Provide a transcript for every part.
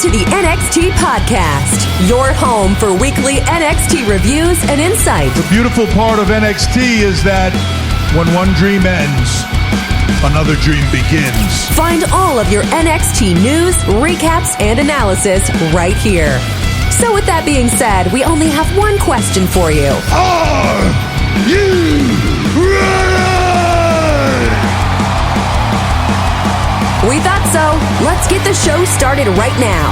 to the NXT Podcast, your home for weekly NXT reviews and insight. The beautiful part of NXT is that when one dream ends, another dream begins. Find all of your NXT news, recaps, and analysis right here. So with that being said, we only have one question for you. Are you ready? We thought so. Let's get the show started right now.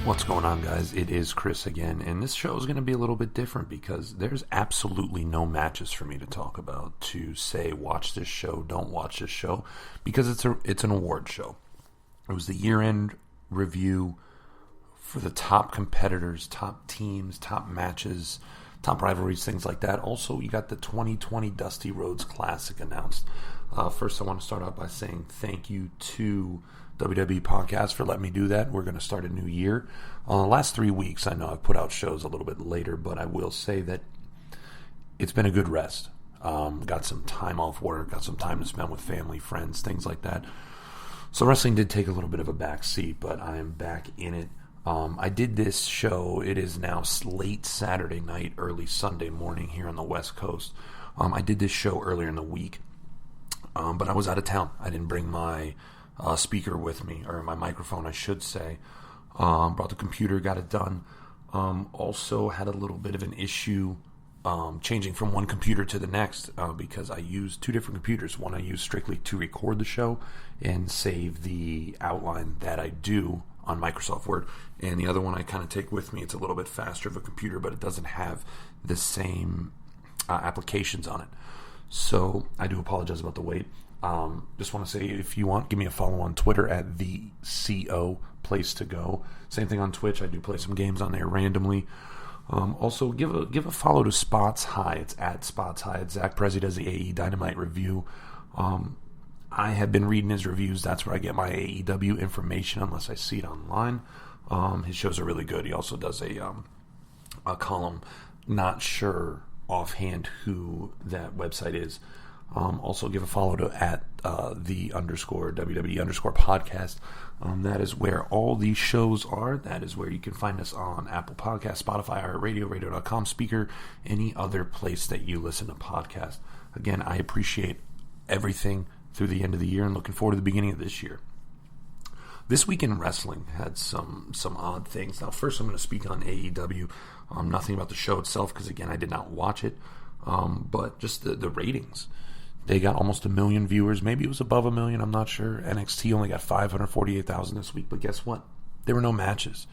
What's going on, guys? It is Chris again, and this show is going to be a little bit different because there's absolutely no matches for me to talk about, to say watch this show, don't watch this show, because it's an award show. It was the year-end review for the top competitors, top teams, top matches, top rivalries, things like that. Also, you got the 2020 Dusty Rhodes Classic announced. First, I want to start out by saying thank you to WWE Podcast for letting me do that. We're going to start a new year. The last 3 weeks, I know I've put out shows a little bit later, but I will say that it's been a good rest. Got some time off work, got some time to spend with family, friends, things like that. So wrestling did take a little bit of a back seat, but I am back in it. I did this show. It is now late Saturday night, early Sunday morning here on the West Coast. I did this show earlier in the week, but I was out of town. I didn't bring my speaker with me, or my microphone, I should say. Brought the computer, got it done. Also had a little bit of an issue changing from one computer to the next because I used two different computers. One I use strictly to record the show and save the outline that I do on Microsoft Word, and the other one I kind of take with me. It's a little bit faster of a computer, but it doesn't have the same applications on it. So I do apologize about the wait. Just want to say, if you want, give me a follow on Twitter at the CO place to go. Same thing on Twitch. I do play some games on there randomly. Also, give a follow to Spots High. It's at Spots High. Zach Prezi does the AE Dynamite review. I have been reading his reviews. That's where I get my AEW information, unless I see it online. His shows are really good. He also does a column. Not sure offhand who that website is. Also, give a follow to at the _WWE podcast. That is where all these shows are. That is where you can find us on Apple Podcasts, Spotify, iHeartRadio, Radio.com, Speaker, any other place that you listen to podcasts. Again, I appreciate everything through the end of the year and looking forward to the beginning of this year. This week in wrestling had some odd things. Now, first I'm going to speak on AEW. Nothing about the show itself because, again, I did not watch it. But just the ratings. They got almost 1 million viewers. Maybe it was above 1 million. I'm not sure. NXT only got 548,000 this week. But guess what? There were no matches.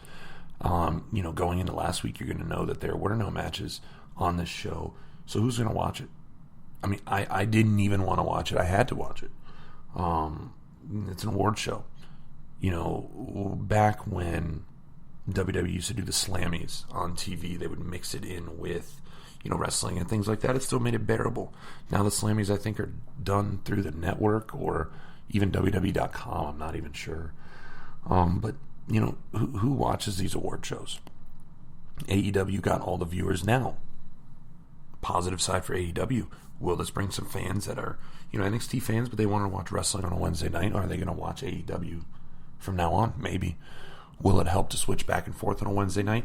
Going into last week, you're going to know that there were no matches on this show. So who's going to watch it? I mean, I didn't even want to watch it. I had to watch it. It's an award show. Back when WWE used to do the Slammies on TV, they would mix it in with wrestling and things like that. It still made it bearable. Now the Slammies, I think, are done through the network or even WWE.com. I'm not even sure. But who watches these award shows? AEW got all the viewers now. Positive side for AEW. Will this bring some fans that are NXT fans, but they want to watch wrestling on a Wednesday night? Or are they going to watch AEW from now on? Maybe. Will it help to switch back and forth on a Wednesday night?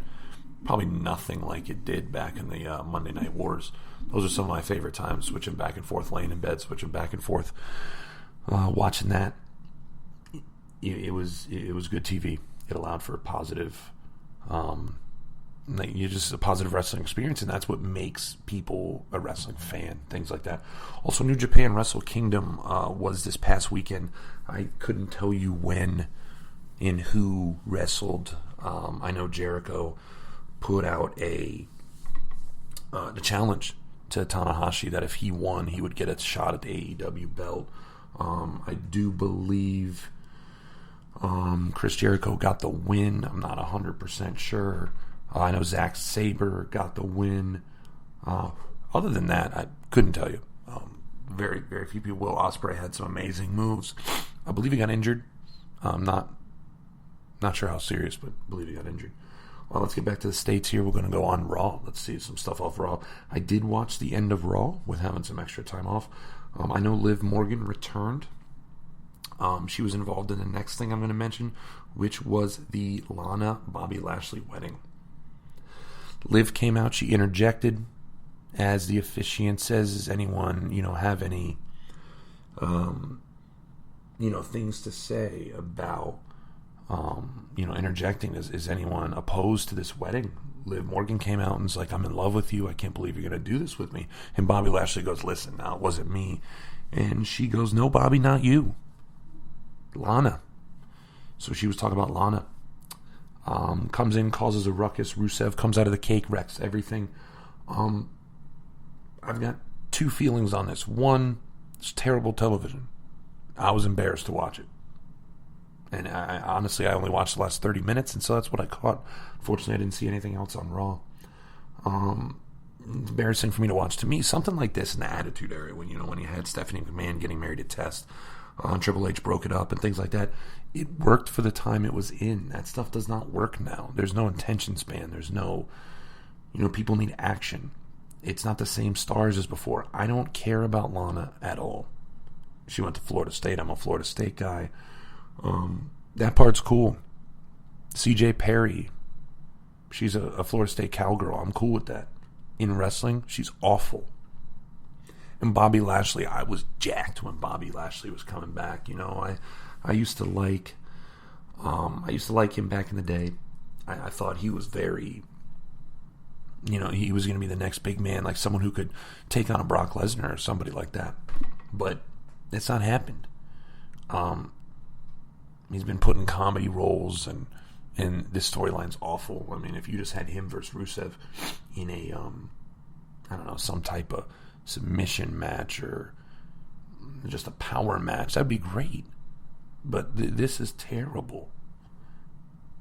Probably nothing like it did back in the Monday Night Wars. Those are some of my favorite times, switching back and forth, laying in bed, switching back and forth, watching that. It was good TV. It allowed for a positive, just a positive wrestling experience, and that's what makes people a wrestling fan. Things like that. Also, New Japan Wrestle Kingdom was this past weekend. I couldn't tell you when and who wrestled. I know Jericho put out the challenge to Tanahashi that if he won, he would get a shot at the AEW belt. I do believe Chris Jericho got the win. I'm not 100% sure. I know Zack Sabre got the win. Other than that, I couldn't tell you. Very, very few people. Will Ospreay had some amazing moves. I believe he got injured. Not sure how serious, but I believe he got injured. Well, let's get back to the States here. We're going to go on Raw. Let's see some stuff off Raw. I did watch the end of Raw with having some extra time off. I know Liv Morgan returned. She was involved in the next thing I'm going to mention, which was the Lana Bobby Lashley wedding. Liv came out, she interjected as the officiant says, does anyone, have any, things to say about, interjecting? Is anyone opposed to this wedding? Liv Morgan came out and was like, I'm in love with you. I can't believe you're going to do this with me. And Bobby Lashley goes, listen, now it wasn't me. And she goes, no, Bobby, not you. Lana. So she was talking about Lana. Comes in, causes a ruckus. Rusev comes out of the cake, wrecks everything. I've got two feelings on this. One, it's terrible television. I was embarrassed to watch it. And I honestly only watched the last 30 minutes, and so that's what I caught. Fortunately, I didn't see anything else on Raw. It's embarrassing for me to watch. To me, something like this in the Attitude Era, when you had Stephanie McMahon getting married to Test, Triple H broke it up and things like that, it worked for the time it was in. That stuff does not work now. There's no attention span. There's no, people need action. It's not the same stars as before. I don't care about Lana at all. She went to Florida State. I'm a Florida State guy. That part's cool. CJ Perry, she's a Florida State cowgirl. I'm cool with that. In wrestling, she's awful. And Bobby Lashley, I was jacked when Bobby Lashley was coming back. I used to like him back in the day. I thought he was very, he was going to be the next big man, like someone who could take on a Brock Lesnar or somebody like that. But it's not happened. He's been put in comedy roles, and this storyline's awful. I mean, if you just had him versus Rusev in a, some type of submission match or just a power match, that'd be great. But this is terrible.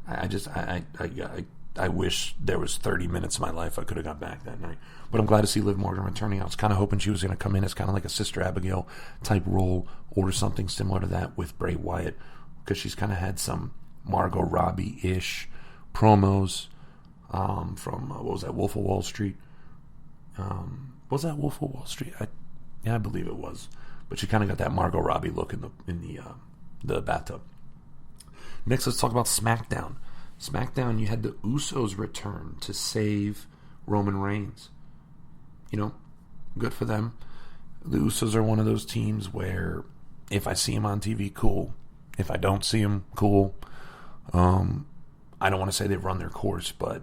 I wish there was 30 minutes of my life I could have got back that night. But I'm glad to see Liv Morgan returning. I was kind of hoping she was going to come in as kind of like a Sister Abigail type role or something similar to that with Bray Wyatt, because she's kind of had some Margot Robbie-ish promos from, what was that, Wolf of Wall Street? Was that Wolf of Wall Street? I believe it was. But she kind of got that Margot Robbie look in the bathtub. Next, let's talk about SmackDown. SmackDown, you had the Usos return to save Roman Reigns. Good for them. The Usos are one of those teams where if I see them on TV, cool. If I don't see them, cool. I don't want to say they've run their course, but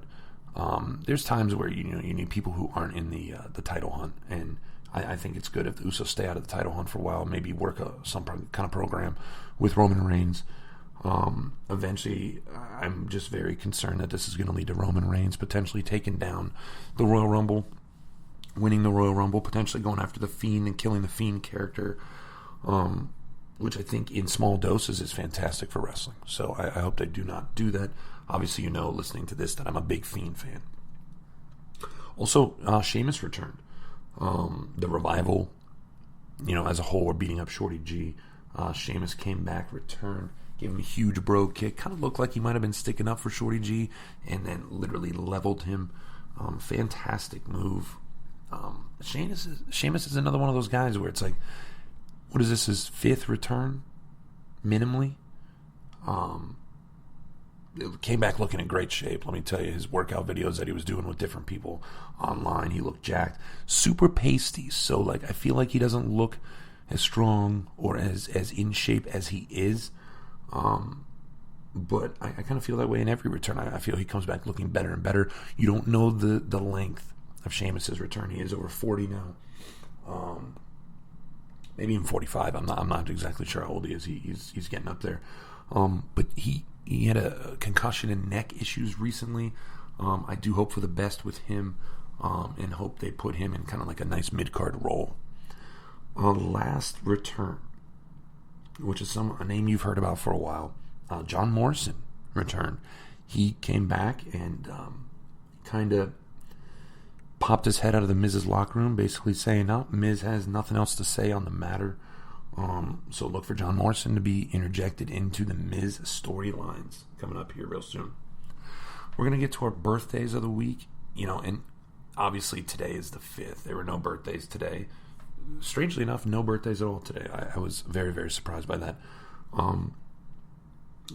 there's times where you need people who aren't in the title hunt, and I think it's good if the Usos stay out of the title hunt for a while, maybe work some kind of program with Roman Reigns. Eventually, I'm just very concerned that this is going to lead to Roman Reigns potentially taking down the Royal Rumble, winning the Royal Rumble, potentially going after the Fiend and killing the Fiend character, which I think in small doses is fantastic for wrestling. So I hope they do not do that. Obviously, listening to this, that I'm a big Fiend fan. Also, Sheamus returned. The Revival, as a whole, were beating up Shorty G. Sheamus came back, returned, gave him a huge bro kick. Kind of looked like he might have been sticking up for Shorty G, and then literally leveled him. Fantastic move. Sheamus is another one of those guys where it's like, what is this, his fifth return? Minimally. Came back looking in great shape. Let me tell you, his workout videos that he was doing with different people online, he looked jacked. Super pasty. So, I feel like he doesn't look as strong or as in shape as he is. But I kind of feel that way in every return. I feel he comes back looking better and better. You don't know the length of Sheamus's return. He is over 40 now. Maybe even 45. I'm not exactly sure how old he is. He's getting up there. But he had a concussion and neck issues recently. I do hope for the best with him, and hope they put him in kind of like a nice mid-card role. Last return, which is a name you've heard about for a while. John Morrison returned. He came back and kind of popped his head out of the Miz's locker room, basically saying, no, Miz has nothing else to say on the matter. So look for John Morrison to be interjected into the Miz storylines coming up here real soon. We're going to get to our birthdays of the week, and obviously today is the 5th. There were no birthdays today. strangely enough, no birthdays at all today. I was very, very surprised by that.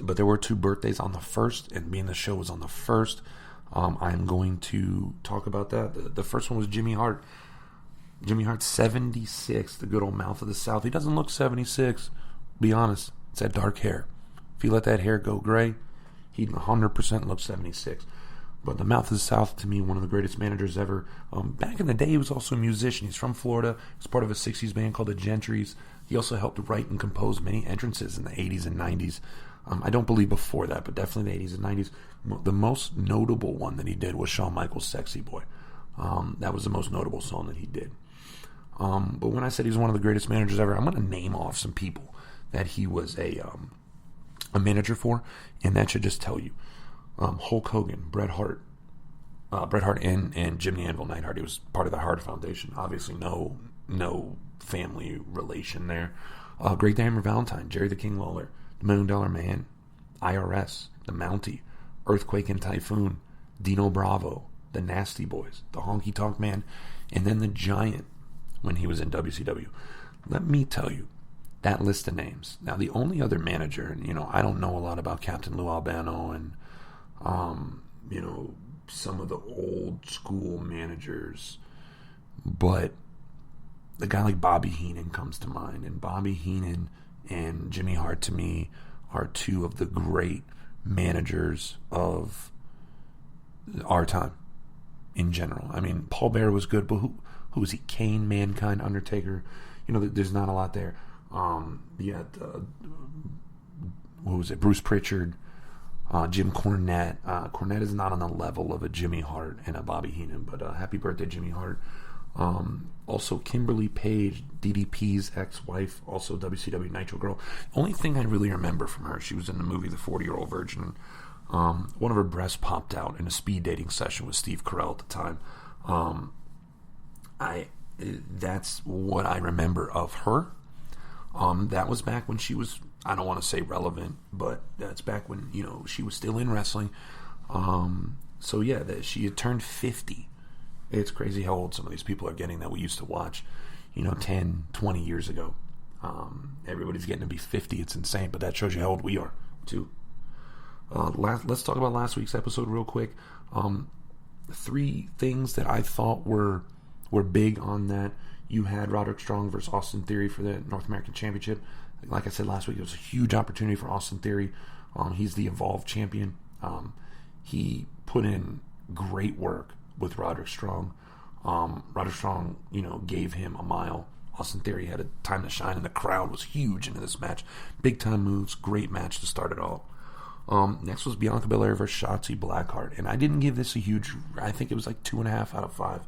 But there were 2 birthdays on the 1st, and being the show was on the 1st, I'm going to talk about that. The first one was Jimmy Hart. Jimmy Hart, 76, the good old mouth of the South. He doesn't look 76, be honest. It's that dark hair. If you let that hair go gray, he'd 100% look 76. But the mouth of the South, to me, one of the greatest managers ever. Back in the day, he was also a musician. He's from Florida. He's part of a 60s band called the Gentrys. He also helped write and compose many entrances in the 80s and 90s. I don't believe before that, but definitely the 80s and 90s. The most notable one that he did was Shawn Michaels' Sexy Boy. That was the most notable song that he did. But when I said he's one of the greatest managers ever, I'm going to name off some people that he was a manager for, and that should just tell you. Hulk Hogan, Bret Hart and Jim the Anvil Neidhart. He was part of the Hart Foundation. Obviously, no family relation there. Great Hammer Valentine, Jerry the King Lawler, the $1 Million Man, IRS, the Mountie, Earthquake and Typhoon, Dino Bravo, the Nasty Boys, the Honky Tonk Man, and then the Giant when he was in WCW. Let me tell you, that list of names. Now, the only other manager, and I don't know a lot about Captain Lou Albano and some of the old school managers, but a guy like Bobby Heenan comes to mind, and Bobby Heenan and Jimmy Hart, to me, are 2 of the great managers of our time in general. I mean, Paul Bearer was good, but who was he? Kane, Mankind, Undertaker. There's not a lot there. You had Bruce Pritchard, Jim Cornette. Cornette is not on the level of a Jimmy Hart and a Bobby Heenan, but happy birthday, Jimmy Hart. Also, Kimberly Page, DDP's ex-wife, also WCW Nitro Girl. Only thing I really remember from her, she was in the movie The 40-Year-Old Virgin. One of her breasts popped out in a speed dating session with Steve Carell at the time. That's what I remember of her. That was back when she was, I don't want to say relevant, but that's back when, she was still in wrestling. So yeah, she had turned 50. It's crazy how old some of these people are getting that we used to watch, 10, 20 years ago. Everybody's getting to be 50. It's insane, but that shows you how old we are, too. Let's talk about last week's episode real quick. 3 things that I thought were big on that. You had Roderick Strong versus Austin Theory for the North American Championship. Like I said last week, it was a huge opportunity for Austin Theory. He's the Evolved champion. He put in great work with Roderick Strong. Roderick Strong, gave him a mile. Austin Theory had a time to shine, and the crowd was huge into this match. Big time moves, great match to start it all. Next was Bianca Belair versus Shotzi Blackheart, and I didn't give this a huge. I think it was like 2.5 out of 5.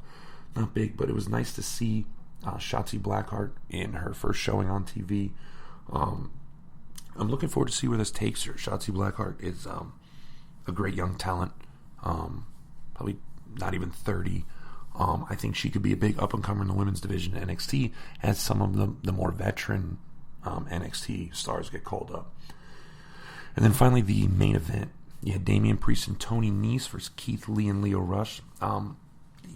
Not big, but it was nice to see Shotzi Blackheart in her first showing on TV. I'm looking forward to see where this takes her. Shotzi Blackheart is a great young talent, probably not even 30. I think she could be a big up-and-comer in the women's division. NXT has some of the more veteran NXT stars get called up. And then finally, the main event. You had Damian Priest and Tony Nese versus Keith Lee and Lio Rush.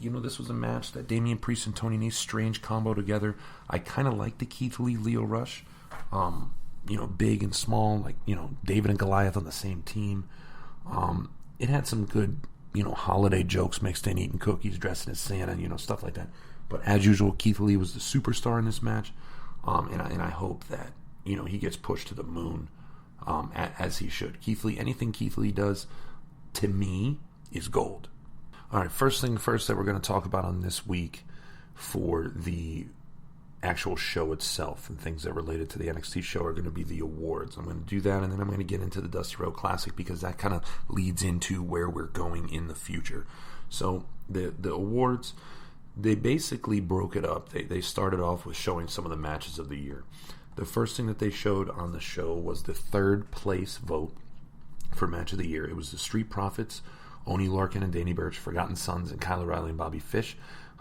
This was a match that Damian Priest and Tony Nese, strange combo together. I kind of like the Keith Lee, Lio Rush. Big and small, like, David and Goliath on the same team. It had some good, holiday jokes mixed in, eating cookies, dressing as Santa, stuff like that. But as usual, Keith Lee was the superstar in this match. And I hope that, he gets pushed to the moon, as he should. Keith Lee, anything Keith Lee does, to me, is gold. All right, first thing first that we're going to talk about on this week for the actual show itself and things that related to the NXT show are going to be the awards. I'm going to do that, and then I'm going to get into the Dusty Road Classic because that kind of leads into where we're going in the future. So the awards, they basically broke it up. They started off with showing some of the matches of the year. The first thing that they showed on the show was the 3rd place vote for match of the year. It was the Street Profits, Oney Lorcan and Danny Burch, Forgotten Sons, and Kyle O'Reilly and Bobby Fish.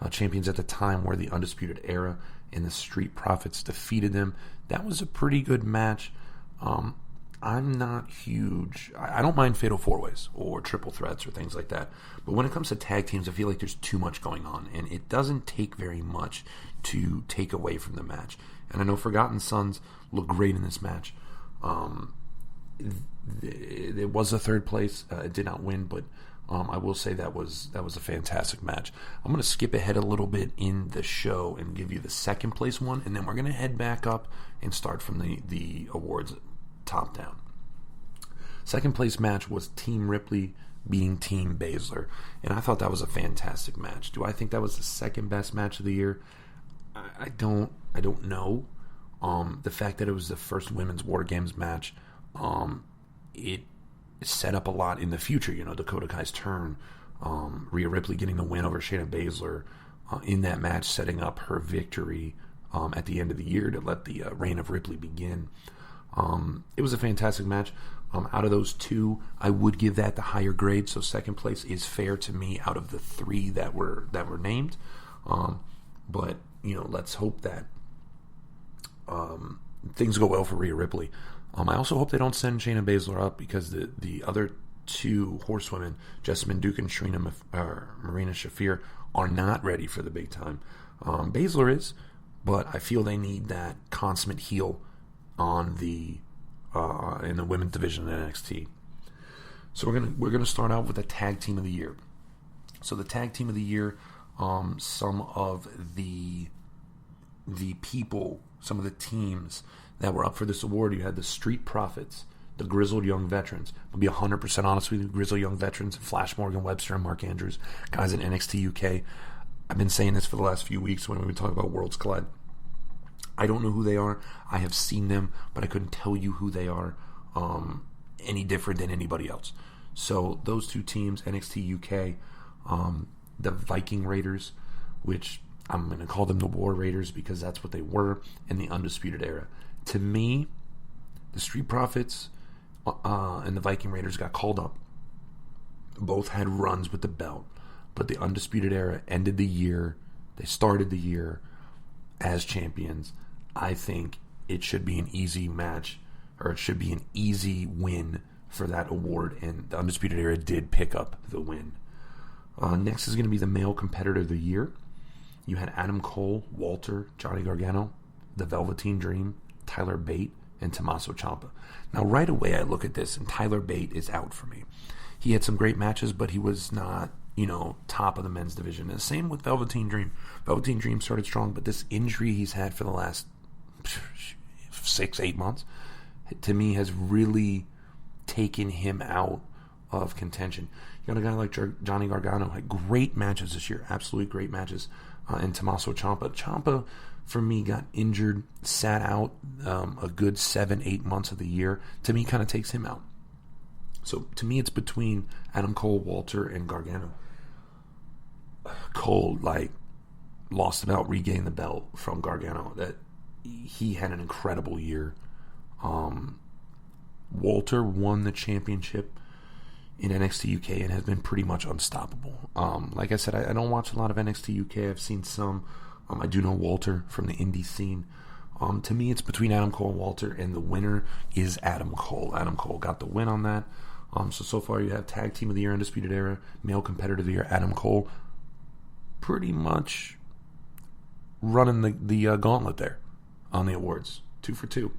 Champions at the time were the Undisputed Era, and the Street Profits defeated them. That was a pretty good match. I'm not huge. I don't mind fatal four-ways or triple threats or things like that. But when it comes to tag teams, I feel like there's too much going on. And it doesn't take very much to take away from the match. And I know Forgotten Sons look great in this match. It was a third place. It did not win, but I will say that was a fantastic match. I'm going to skip ahead a little bit in the show and give you the second place one. And then we're going to head back up and start from the awards top down. Second place match was Team Ripley beating Team Baszler, and I thought that was a fantastic match. Do I think that was the second best match of the year? I don't know. The fact that it was the first women's War Games match, it set up a lot in the future. You know, Dakota Kai's turn, Rhea Ripley getting the win over Shayna Baszler in that match, setting up her victory at the end of the year to let the reign of Ripley begin. It was a fantastic match. Out of those two, I would give that the higher grade. So second place is fair to me out of the three that were named. But you know, let's hope that things go well for Rhea Ripley. I also hope they don't send Shayna Baszler up, because the other two horsewomen, Jessamine Duke and Marina Shafir, are not ready for the big time. Baszler is, but I feel they need that consummate heel on the in the women's division in NXT. So we're gonna start out with the tag team of the year. So the tag team of the year, some of the people, some of the teams that were up for this award. You had the Street Profits, the Grizzled Young Veterans. I'll be 100% honest with you, Grizzled Young Veterans, Flash Morgan Webster and Mark Andrews, guys in NXT UK. I've been saying this for the last few weeks when we talk about Worlds Collide. I don't know who they are. I have seen them, but I couldn't tell you who they are any different than anybody else. So those two teams, NXT UK, the Viking Raiders, which I'm going to call them the War Raiders because that's what they were, and the Undisputed Era. To me, the Street Profits and the Viking Raiders got called up. Both had runs with the belt, but the Undisputed Era ended the year. They started the year as champions. I think it should be an easy match, or it should be an easy win for that award, and the Undisputed Era did pick up the win. Next is going to be the Male Competitor of the Year. You had Adam Cole, Walter, Johnny Gargano, the Velveteen Dream, Tyler Bate, and Tommaso Ciampa. Now, right away, I look at this, and Tyler Bate is out for me. He had some great matches, but he was not, top of the men's division. And the same with Velveteen Dream. Velveteen Dream started strong, but this injury he's had for the last 6-8 months, to me, has really taken him out of contention. You got a guy like Johnny Gargano, had great matches this year, absolutely great matches, and Tommaso Ciampa. Ciampa, for me, got injured, sat out a good 7-8 months of the year. To me, kind of takes him out. So, to me, it's between Adam Cole, Walter, and Gargano. Cole, lost the belt, regained the belt from Gargano. That he had an incredible year. Walter won the championship in NXT UK and has been pretty much unstoppable. Like I said, I don't watch a lot of NXT UK. I've seen some. I do know Walter from the indie scene. To me, it's between Adam Cole and Walter, and the winner is Adam Cole. Adam Cole got the win on that. So far you have Tag Team of the Year, Undisputed Era, Male Competitor of the Year, Adam Cole, pretty much running the gauntlet there on the awards. 2 for 2.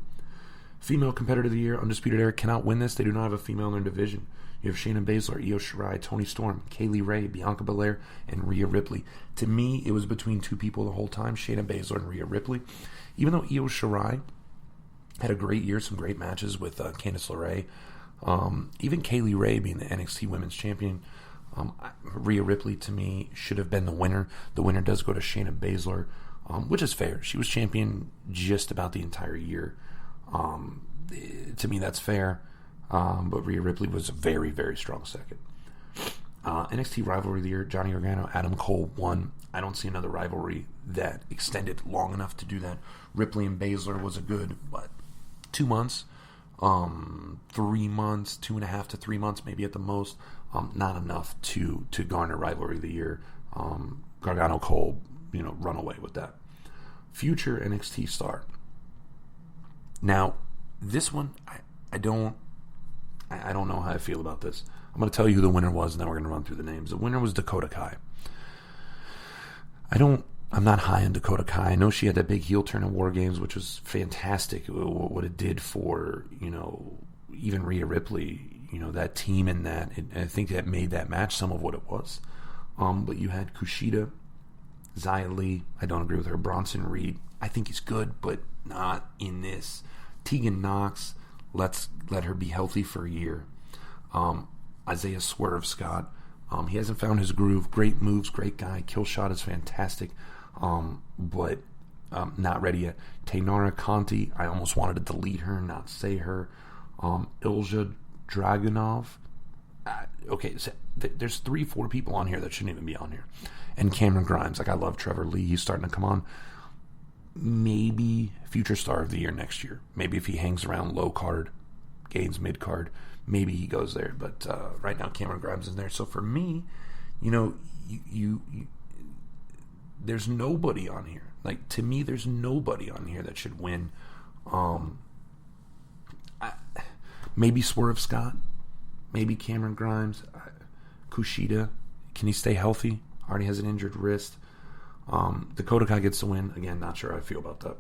Female Competitor of the Year, Undisputed Era cannot win this. They do not have a female in their division. You have Shayna Baszler, Io Shirai, Toni Storm, Kaylee Ray, Bianca Belair, and Rhea Ripley. To me, it was between two people the whole time, Shayna Baszler and Rhea Ripley. Even though Io Shirai had a great year, some great matches with Candice LeRae, even Kaylee Ray being the NXT Women's Champion, Rhea Ripley, to me, should have been the winner. The winner does go to Shayna Baszler, which is fair. She was champion just about the entire year. To me, that's fair. But Rhea Ripley was a very, very strong second. NXT Rivalry of the Year, Johnny Gargano, Adam Cole won. I don't see another rivalry that extended long enough to do that. Ripley and Baszler was a good, 2 months? 3 months, 2.5 to 3 months, maybe at the most. Not enough to garner Rivalry of the Year. Gargano, Cole, run away with that. Future NXT star. Now, this one, I don't know how I feel about this. I'm going to tell you who the winner was, and then we're going to run through the names. The winner was Dakota Kai. I'm not high on Dakota Kai. I know she had that big heel turn in War Games, which was fantastic. What it did for, even Rhea Ripley, that team and that. I think that made that match some of what it was. But you had Kushida, Xia Li. I don't agree with her. Bronson Reed. I think he's good, but not in this. Tegan Knox. Let her be healthy for a year. Isaiah Swerve Scott. He hasn't found his groove. Great moves, great guy. Kill shot is fantastic, but not ready yet. Taynara Conti, I almost wanted to delete her, not say her. Ilja Dragunov. Okay, so there's 3-4 people on here that shouldn't even be on here. And Cameron Grimes. I love Trevor Lee. He's starting to come on. Maybe future star of the year next year. Maybe if he hangs around low card, gains mid card, maybe he goes there. But right now, Cameron Grimes is there. So for me, you there's nobody on here. Like, to me, there's nobody on here that should win. Maybe Swerve Scott, maybe Cameron Grimes, Kushida. Can he stay healthy? Already has an injured wrist. Dakota Kai gets the win. Again, not sure how I feel about that.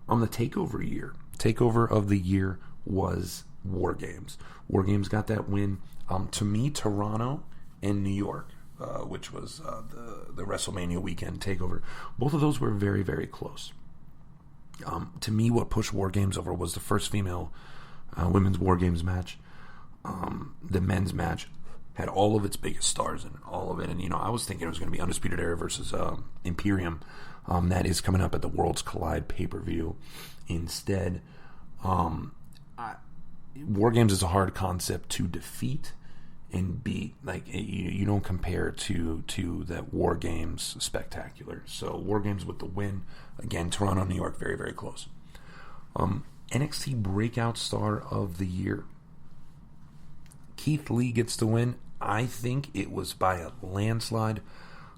On the takeover of the year was War Games. War Games got that win. To me, Toronto and New York, which was the WrestleMania weekend takeover, both of those were very, very close. To me, what pushed War Games over was the first female women's War Games match. The men's match had all of its biggest stars in it, all of it. And, I was thinking it was going to be Undisputed Era versus Imperium. That is coming up at the Worlds Collide pay-per-view. Instead, War Games is a hard concept to defeat and beat. Like, you don't compare to that War Games spectacular. So War Games with the win. Again, Toronto, New York, very, very close. NXT Breakout Star of the Year. Keith Lee gets the win. I think it was by a landslide.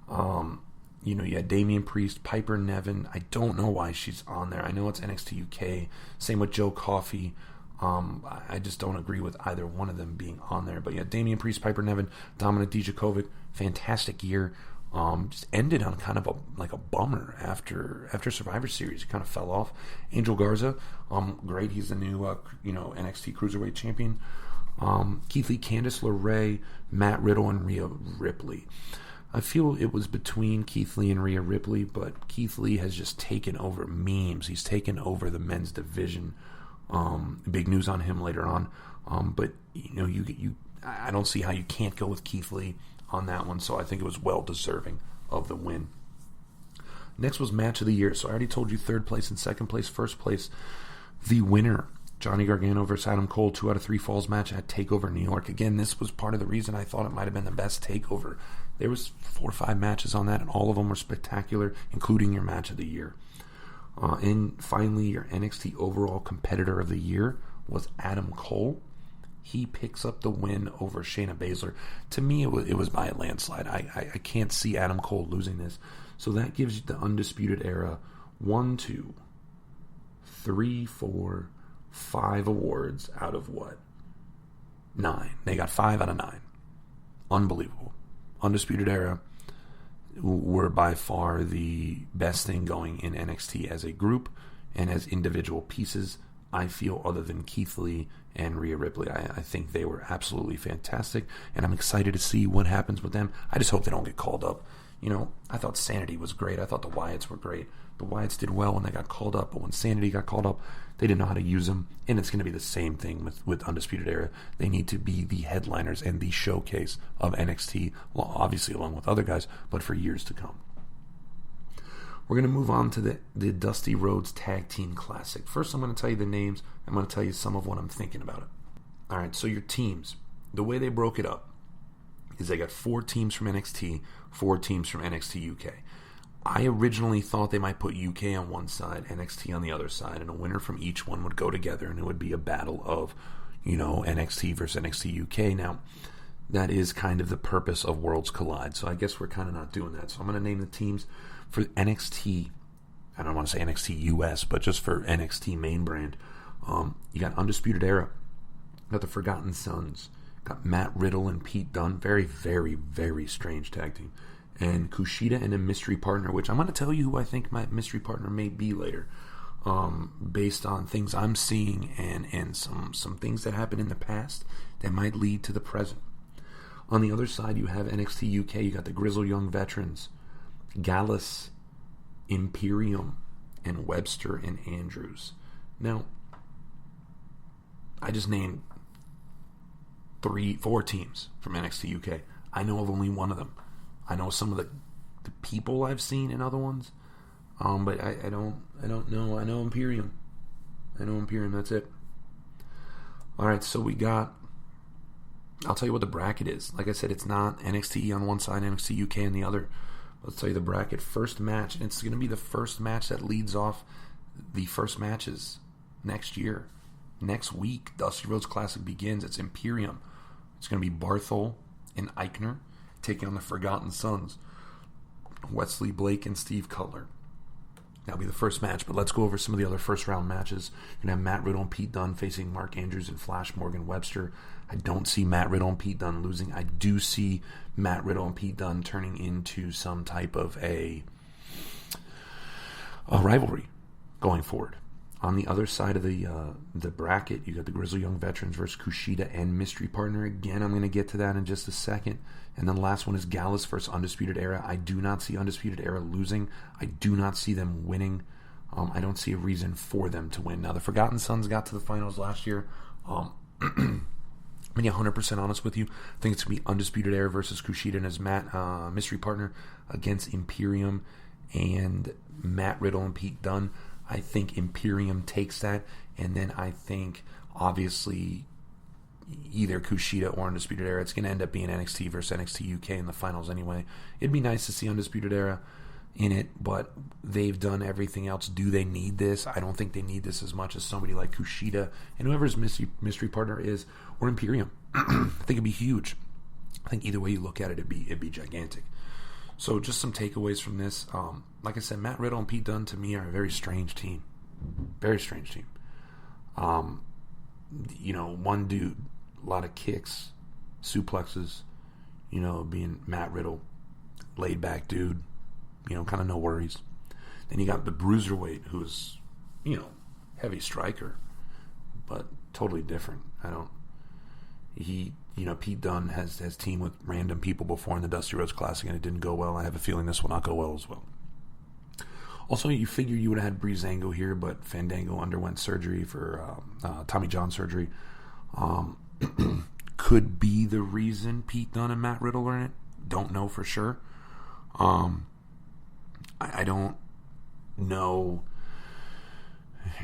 You had Damian Priest, Piper Niven. I don't know why she's on there. I know it's NXT UK. Same with Joe Coffey. I just don't agree with either one of them being on there. But yeah, Damian Priest, Piper Niven, Dominik Dijakovic, fantastic year. Just ended on kind of a bummer after Survivor Series. It kind of fell off. Angel Garza, great. He's the new NXT Cruiserweight Champion. Keith Lee, Candice LeRae, Matt Riddle, and Rhea Ripley. I feel it was between Keith Lee and Rhea Ripley, but Keith Lee has just taken over memes. He's taken over the men's division. Big news on him later on. But I don't see how you can't go with Keith Lee on that one. So I think it was well deserving of the win. Next was match of the year. So I already told you third place and second place, first place. The winner, Johnny Gargano versus Adam Cole, 2 out of 3 falls match at TakeOver New York. Again, this was part of the reason I thought it might have been the best TakeOver. There was 4 or 5 matches on that, and all of them were spectacular, including your match of the year. And finally, your NXT Overall Competitor of the Year was Adam Cole. He picks up the win over Shayna Baszler. To me, it was by a landslide. I can't see Adam Cole losing this. So that gives you the Undisputed Era 1, 2, 3, 4, 5 awards out of what? 9. They got 5 out of 9. Unbelievable. Undisputed Era were by far the best thing going in NXT as a group and as individual pieces. I feel, other than Keith Lee and Rhea Ripley, I think they were absolutely fantastic, and I'm excited to see what happens with them. I just hope they don't get called up. I thought Sanity was great. I thought the Wyatts were great. The Wyatts did well when they got called up, but when Sanity got called up, they didn't know how to use them, and it's going to be the same thing with Undisputed Era. They need to be the headliners and the showcase of NXT, well, obviously along with other guys, but for years to come. We're going to move on to the Dusty Rhodes Tag Team Classic. First, I'm going to tell you the names. I'm going to tell you some of what I'm thinking about it. All right, so your teams, the way they broke it up is they got 4 teams from NXT, 4 teams from NXT UK. I originally thought they might put UK on one side, NXT on the other side, and a winner from each one would go together, and it would be a battle of, NXT versus NXT UK. Now, that is kind of the purpose of Worlds Collide, so I guess we're kind of not doing that. So I'm going to name the teams for NXT. I don't want to say NXT US, but just for NXT main brand. You got Undisputed Era, Got the Forgotten Sons. Got Matt Riddle and Pete Dunne. Very, very, very strange tag team. And Kushida and a mystery partner, which I'm going to tell you who I think my mystery partner may be later. Based on things I'm seeing and some things that happened in the past that might lead to the present. On the other side, you have NXT UK. You got the Grizzled Young Veterans, Gallus, Imperium, and Webster and Andrews. Now, I just named 4 teams from NXT UK. I know of only one of them. I know some of the people I've seen in other ones. But I don't know. I know Imperium. That's it. Alright, so we got... I'll tell you what the bracket is. Like I said, it's not NXT on one side, NXT UK on the other. Let's tell you the bracket. First match, and it's going to be the first match that leads off the first matches next year. Next week, Dusty Rhodes Classic begins. It's Imperium. It's going to be Barthol and Eichner taking on the Forgotten Sons. Wesley Blake and Steve Cutler. That'll be the first match, but let's go over some of the other first-round matches. You're going to have Matt Riddle and Pete Dunne facing Mark Andrews and Flash Morgan Webster. I don't see Matt Riddle and Pete Dunne losing. I do see Matt Riddle and Pete Dunne turning into some type of a rivalry going forward. On the other side of the bracket, you got the Grizzled Young Veterans versus Kushida and Mystery Partner. Again, I'm going to get to that in just a second. And then the last one is Gallus versus Undisputed Era. I do not see Undisputed Era losing. I do not see them winning. I don't see a reason for them to win. Now, the Forgotten Sons got to the finals last year. I'm going to be 100% honest with you. I think it's going to be Undisputed Era versus Kushida and his Mystery Partner against Imperium and Matt Riddle and Pete Dunne. I think Imperium takes that, and then I think, obviously, either Kushida or Undisputed Era. It's going to end up being NXT versus NXT UK in the finals anyway. It'd be nice to see Undisputed Era in it, but they've done everything else. Do they need this? I don't think they need this as much as somebody like Kushida and whoever's mystery partner is, or Imperium. I think it'd be huge. I think either way you look at it, it'd be gigantic. So just some takeaways from this. Like I said, Matt Riddle and Pete Dunne to me are a very strange team. Very strange team. One dude, a lot of kicks, suplexes, being Matt Riddle, laid back dude, kind of no worries. Then you got the Bruiserweight, who's, heavy striker, but totally different. Pete Dunne has teamed with random people before in the Dusty Rhodes Classic, and it didn't go well. I have a feeling this will not go well as well. Also, you figure you would have had Breezango here, but Fandango underwent surgery for Tommy John surgery. Could be the reason Pete Dunne and Matt Riddle are in it. Don't know for sure. I don't know.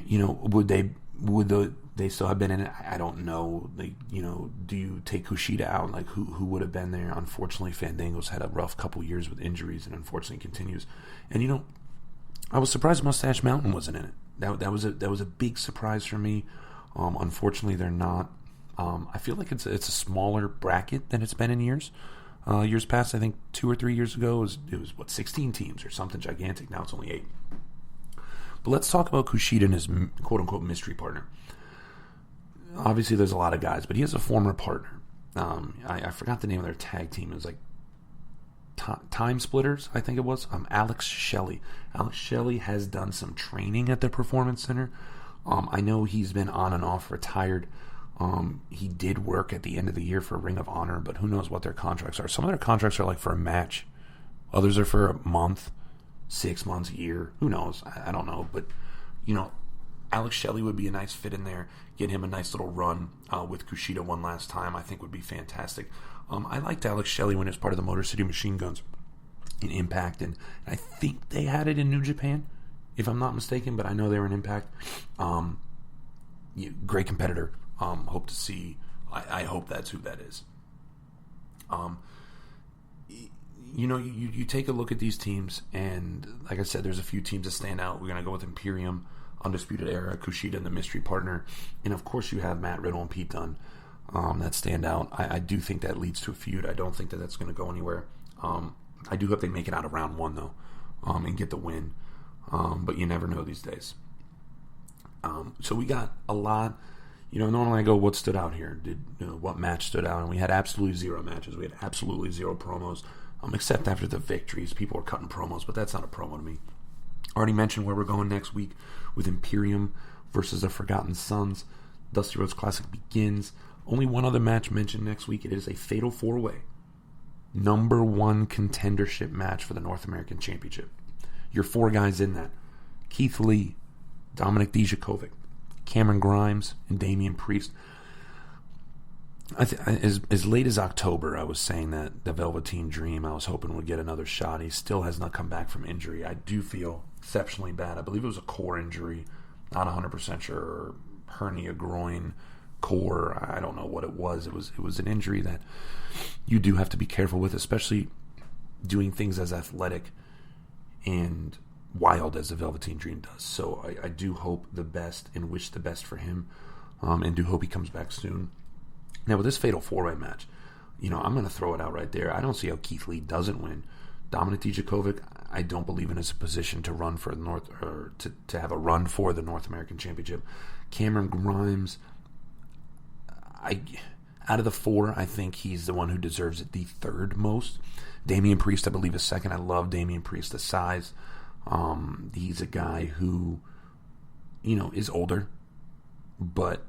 Would they still have been in it? I don't know. Do you take Kushida out? Like, who would have been there? Unfortunately, Fandango's had a rough couple years with injuries, and unfortunately continues. And I was surprised Mustache Mountain wasn't in it. That was a big surprise for me. Unfortunately, they're not. I feel like it's a smaller bracket than it's been in years. Years past, I think 2 or 3 years ago, it was 16 teams or something gigantic. Now it's only 8. But let's talk about Kushida and his quote-unquote mystery partner. Obviously, there's a lot of guys, but he has a former partner. I forgot the name of their tag team. It was like Time Splitters, I think it was. Alex Shelley. Alex Shelley has done some training at the Performance Center. I know he's been on and off retired. He did work at the end of the year for Ring of Honor, but who knows what their contracts are. Some of their contracts are like for a match. Others are for a month, 6 months, a year. Who knows? I don't know. But, Alex Shelley would be a nice fit in there. Get him a nice little run with Kushida one last time, I think would be fantastic. I liked Alex Shelley when he was part of the Motor City Machine Guns in Impact, and I think they had it in New Japan, if I'm not mistaken, but I know they were in Impact. Great competitor. Hope to see. I hope that's who that is. You take a look at these teams, and like I said, there's a few teams that stand out. We're going to go with Imperium, Undisputed Era, Kushida, and the Mystery Partner. And of course, you have Matt Riddle and Pete Dunne that stand out. I do think that leads to a feud. I don't think that that's going to go anywhere. I do hope they make it out of round 1, though, and get the win. But you never know these days. So we got a lot. Normally I go, what stood out here? What match stood out? And we had absolutely zero matches. We had absolutely zero promos, except after the victories. People were cutting promos, but that's not a promo to me. Already mentioned where we're going next week with Imperium versus the Forgotten Sons. Dusty Rhodes Classic begins. Only one other match mentioned next week. It is a Fatal 4-Way. Number 1 contendership match for the North American Championship. Your 4 guys in that. Keith Lee, Dominic Dijakovic, Cameron Grimes, and Damian Priest. As late as October, I was saying that the Velveteen Dream, I was hoping would get another shot. He still has not come back from injury. I do feel exceptionally bad. I believe it was a core injury. Not 100% sure. Hernia, groin, core. I don't know what it was. It was an injury that you do have to be careful with, especially doing things as athletic and wild as the Velveteen Dream does. So I do hope the best and wish the best for him, and do hope he comes back soon. Now with this Fatal 4-Way match, I'm going to throw it out right there. I don't see how Keith Lee doesn't win. Dominic Dijakovic, I don't believe in his position to run for the to have a run for the North American Championship. Cameron Grimes, out of the 4, I think he's the one who deserves it the 3rd most. Damian Priest, I believe, is 2nd. I love Damian Priest, the size. He's a guy who, is older, but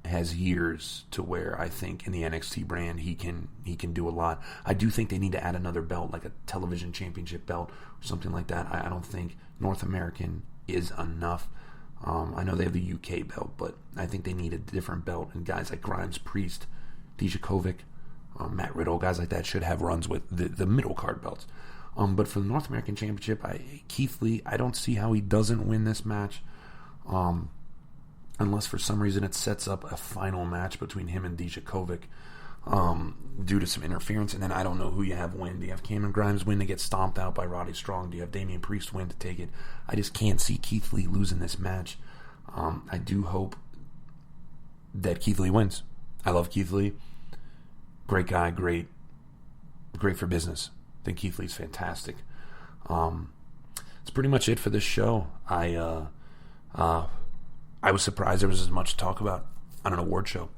has years to where I think in the NXT brand he can do a lot. I do think they need to add another belt, like a television championship belt or something like that. I don't think North American is enough. I know they have the UK belt, but I think they need a different belt. And guys like Grimes, Priest, Dijakovic, Matt Riddle, guys like that should have runs with the middle card belts. But for the North American Championship, Keith Lee, I don't see how he doesn't win this match. Unless for some reason it sets up a final match between him and Dijakovic due to some interference. And then I don't know who you have win. Do you have Cameron Grimes win to get stomped out by Roddy Strong? Do you have Damian Priest win to take it? I just can't see Keith Lee losing this match. I do hope that Keith Lee wins. I love Keith Lee. Great guy, great for business. I think Keith Lee's fantastic. That's pretty much it for this show. I was surprised there was as much to talk about on an award show.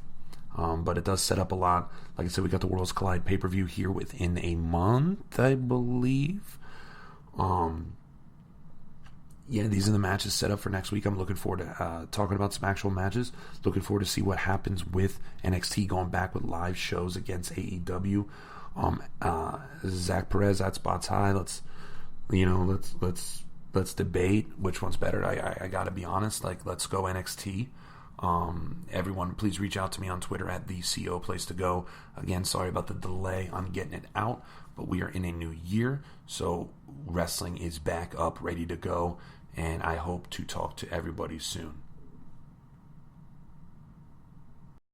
But it does set up a lot. Like I said, we got the Worlds Collide pay-per-view here within a month, I believe. These are the matches set up for next week. I'm looking forward to talking about some actual matches. Looking forward to see what happens with NXT going back with live shows against AEW. Zach Perez at Spots High. Let's debate which one's better. I gotta be honest. Let's go NXT. Everyone, please reach out to me on Twitter at @TheCO Place to Go. Again, sorry about the delay on getting it out, but we are in a new year, so wrestling is back up, ready to go, and I hope to talk to everybody soon.